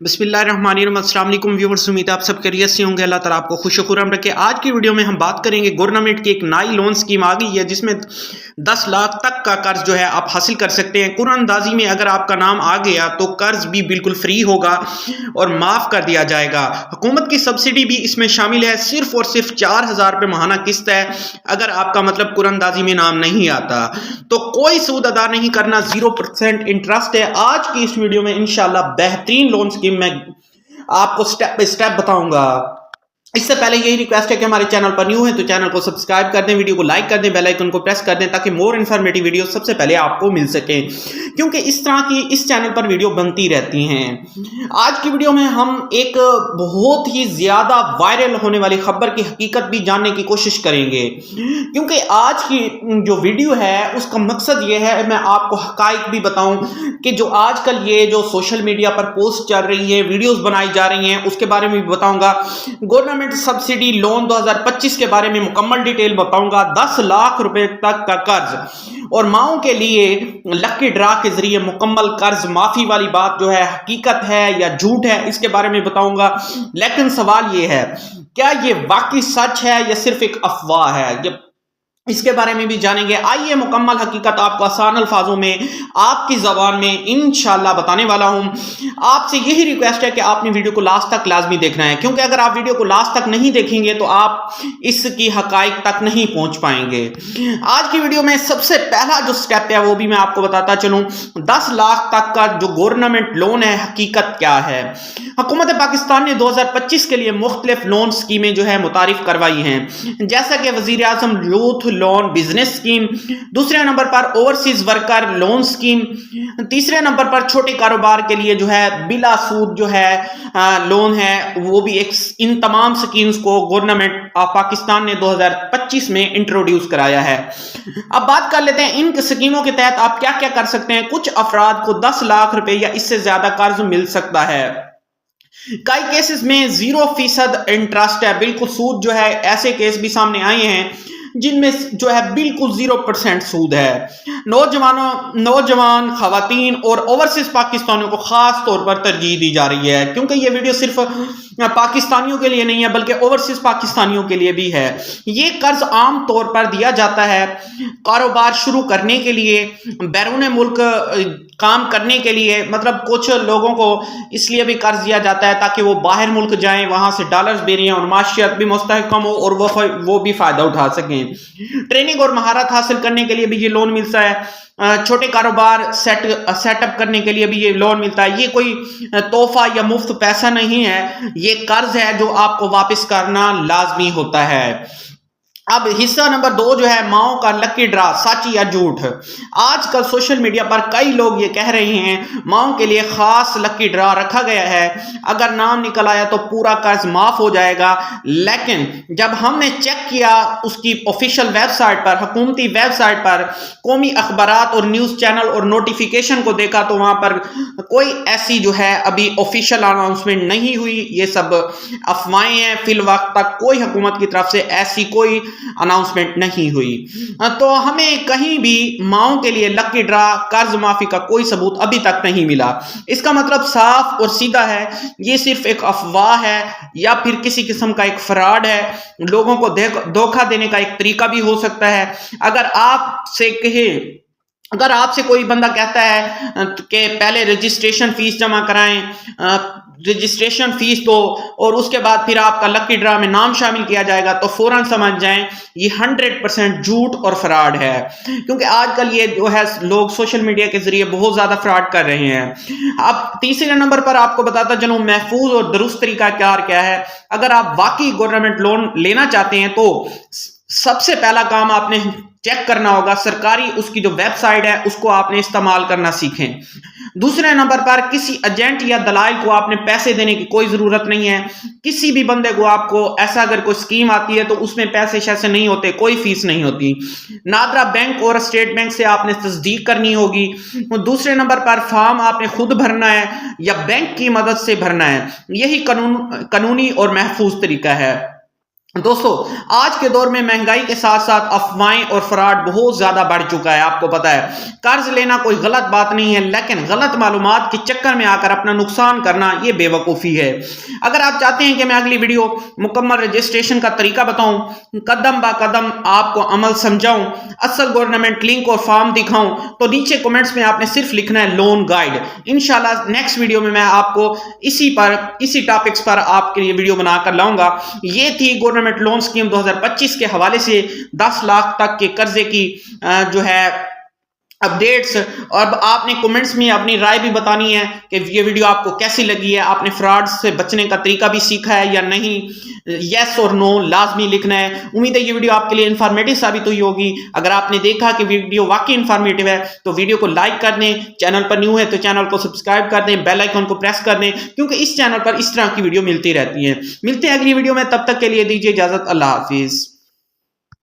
बिस्मिल्लाहिर्रहमानिर्रहीम। अस्सलाम वालेकुम व्यूअर्स, उम्मीद है आप सब खैरियत से होंगे। अल्लाह ताला आपको खुश खुर्रम रखे। आज की वीडियो में हम बात करेंगे गवर्नमेंट की एक नई लोन स्कीम आ गई है जिसमें 10 लाख तक का कर्ज जो है आप हासिल कर सकते हैं। कुरान अंदाजी में अगर आपका नाम आ गया तो कर्ज भी बिल्कुल फ्री होगा और माफ कर दिया जाएगा। हुकूमत की सब्सिडी भी इसमें शामिल है। सिर्फ और सिर्फ 4000 रुपये माहाना किस्त है। अगर आपका मतलब कुरान अंदाजी में नाम नहीं आता तो कोई सूद अदा नहीं करना, 0% इंटरेस्ट है। आज की इस वीडियो में इंशाल्लाह बेहतरीन लोन स्कीम मैं आपको स्टेप बाय स्टेप बताऊंगा। इससे पहले यही रिक्वेस्ट है कि हमारे चैनल पर न्यू है तो चैनल को सब्सक्राइब कर दें, वीडियो को लाइक कर दें, बेल आइकन को प्रेस कर दें ताकि मोर इन्फॉर्मेटिव वीडियो सबसे पहले आपको मिल सके, क्योंकि इस तरह की इस चैनल पर वीडियो बनती रहती हैं। आज की वीडियो में हम एक बहुत ही ज्यादा वायरल होने वाली खबर की हकीकत भी जानने की कोशिश करेंगे, क्योंकि आज की जो वीडियो है उसका मकसद ये है मैं आपको हकाइक भी बताऊं कि जो आजकल ये जो सोशल मीडिया पर पोस्ट चल रही है, वीडियोस बनाई जा रही हैं, उसके बारे में भी बताऊंगा। गवर्नमेंट सब्सिडी लोन 2025 के बारे में मुकम्मल डिटेल बताऊंगा। 10 लाख रुपए तक का कर्ज और माओं के लिए लकी ड्रा के जरिए मुकम्मल कर्ज माफी वाली बात जो है हकीकत है या झूठ है, इसके बारे में बताऊंगा। लेकिन सवाल ये है, क्या ये वाकई सच है या सिर्फ एक अफवाह है, इसके बारे में भी जानेंगे। आइए मुकम्मल हकीकत आपको आसान अल्फाजों में आपकी ज़बान में इंशाल्लाह बताने वाला हूं। आपसे यही रिक्वेस्ट है कि आपने वीडियो को लास्ट तक लाजमी देखना है, क्योंकि अगर आप वीडियो को लास्ट तक नहीं देखेंगे तो आप इसकी हकाइक तक नहीं पहुंच पाएंगे। आज की वीडियो में सबसे पहला जो स्टेप है वो भी मैं आपको बताता चलूं। 10 लाख तक का जो गवर्नमेंट लोन है हकीकत क्या है। हुकूमत पाकिस्तान ने 2025 के लिए मुख्तलिफ लोन स्कीमें जो है मुतारिफ करवाई हैं, जैसा कि वजीर आजम यूथ लोन बिजनेस स्कीम, दूसरे नंबर पर ओवरसीज वर्कर लोन स्कीम, तीसरे नंबर पर छोटे कारोबार के लिए जो है बिला सूद जो है लोन है वो भी एक। इन तमाम स्कीम्स को गवर्नमेंट ऑफ पाकिस्तान ने 2025 में इंट्रोड्यूस कराया है। अब बात कर लेते हैं इन स्कीमों के तहत आप क्या क्या कर सकते हैं। कुछ अफराद को 10 लाख रुपए या इससे ज्यादा कर्ज मिल सकता है। कई केसेस में 0% इंटरेस्ट है, बिल्कुल सूद जो है। ऐसे केस भी सामने आए हैं जिनमें जो है बिल्कुल 0% सूद है। नौजवान खवातीन और ओवरसीज पाकिस्तानियों को खास तौर पर तरजीह दी जा रही है, क्योंकि ये वीडियो सिर्फ पाकिस्तानियों के लिए नहीं है बल्कि ओवरसीज पाकिस्तानियों के लिए भी है। ये कर्ज आम तौर पर दिया जाता है कारोबार शुरू करने के लिए, बैरून मुल्क काम करने के लिए। मतलब कुछ लोगों को इसलिए भी कर्ज दिया जाता है ताकि वो बाहर मुल्क जाएं, वहां से डॉलर्स बेरिएं और माशियत भी मुस्तहकम हो और वो भी फायदा उठा सकें। ट्रेनिंग और महारत हासिल करने के लिए भी ये लोन मिलता है। छोटे कारोबार सेटअप करने के लिए भी ये लोन मिलता है। ये कोई तोहफा या मुफ्त पैसा नहीं है, ये कर्ज है जो आपको वापस करना लाजमी होता है। अब हिस्सा नंबर 2 जो है माओ का लकी ड्रा, सच या झूठ। आजकल सोशल मीडिया पर कई लोग ये कह रहे हैं माओ के लिए खास लकी ड्रा रखा गया है, अगर नाम निकल आया तो पूरा कर्ज माफ हो जाएगा। लेकिन जब हमने चेक किया उसकी ऑफिशियल वेबसाइट पर, हुकूमती वेबसाइट पर, कौमी अखबारात और न्यूज चैनल और नोटिफिकेशन को देखा तो वहां पर कोई ऐसी जो है अभी ऑफिशियल अनाउंसमेंट नहीं हुई। ये सब अफवाहें हैं। फिल वक्त तक कोई हुकूमत की तरफ से ऐसी कोई अनाउंसमेंट नहीं हुई, तो हमें कहीं भी माओ के लिए लकी ड्रा कर्ज माफी का कोई सबूत अभी तक नहीं मिला। इसका मतलब साफ और सीधा है, ये सिर्फ एक अफवाह है या फिर किसी किस्म का एक फ्रॉड है। लोगों को धोखा देने का एक तरीका भी हो सकता है। अगर आपसे कोई बंदा कहता है कि पहले रजिस्ट्रेशन फीस जमा कराएं, रजिस्ट्रेशन फीस दो और उसके बाद फिर आपका लकी ड्रा में नाम शामिल किया जाएगा, तो फौरन समझ जाएं ये 100% झूठ और फ्रॉड है, क्योंकि आजकल ये जो है लोग सोशल मीडिया के जरिए बहुत ज्यादा फ्रॉड कर रहे हैं। अब तीसरे नंबर पर आपको बताता चलूं महफूज और दुरुस्त तरीका क्या है। अगर आप वाकई गवर्नमेंट लोन लेना चाहते हैं तो सबसे पहला काम आपने चेक करना होगा सरकारी उसकी जो वेबसाइट है उसको आपने इस्तेमाल करना सीखें। दूसरे नंबर पर किसी एजेंट या दलाल को आपने पैसे देने की कोई जरूरत नहीं है। किसी भी बंदे को आपको ऐसा अगर कोई स्कीम आती है तो उसमें पैसे शैसे नहीं होते, कोई फीस नहीं होती। नादरा बैंक और स्टेट बैंक से आपने तस्दीक करनी होगी। दूसरे नंबर पर फॉर्म आपने खुद भरना है या बैंक की मदद से भरना है। यही कानूनी और महफूज तरीका है। دوستو آج کے دور میں مہنگائی کے ساتھ ساتھ افواہیں اور فراڈ بہت زیادہ بڑھ چکا ہے. آپ کو پتا ہے قرض لینا کوئی غلط بات نہیں ہے، لیکن غلط معلومات کے چکر میں آ کر اپنا نقصان کرنا یہ بے وقوفی ہے. اگر آپ چاہتے ہیں کہ میں اگلی ویڈیو مکمل رجسٹریشن کا طریقہ بتاؤں، قدم با قدم آپ کو عمل سمجھاؤں، اصل گورنمنٹ لنک اور فارم دکھاؤں، تو نیچے کمنٹس میں آپ نے صرف لکھنا ہے لون گائیڈ. انشاءاللہ نیکسٹ ویڈیو میں آپ کو اسی ٹاپکس پر آپ کے لیے ویڈیو بنا کر لاؤں گا. یہ تھی گورنمنٹ لون سکیم 2025 کے حوالے سے 10 لاکھ تک کے قرضے کی جو ہے اپڈیٹس. اور آپ نے کمنٹس میں اپنی رائے بھی بتانی ہے کہ یہ ویڈیو آپ کو کیسی لگی ہے، آپ نے فراڈ سے بچنے کا طریقہ بھی سیکھا ہے یا نہیں. یس اور نو لازمی لکھنا ہے. امید ہے یہ ویڈیو آپ کے لیے انفارمیٹو ثابت ہوئی ہوگی. اگر آپ نے دیکھا کہ ویڈیو واقعی انفارمیٹو ہے تو ویڈیو کو لائک کر دیں، چینل پر نیو ہے تو چینل کو سبسکرائب کر دیں، بیل آئیکن کو پریس کر دیں، کیونکہ اس چینل پر اس طرح کی ویڈیو ملتی رہتی ہیں. ملتے ہیں اگلی ویڈیو میں، تب تک کے لیے دیجیے اجازت. اللہ حافظ.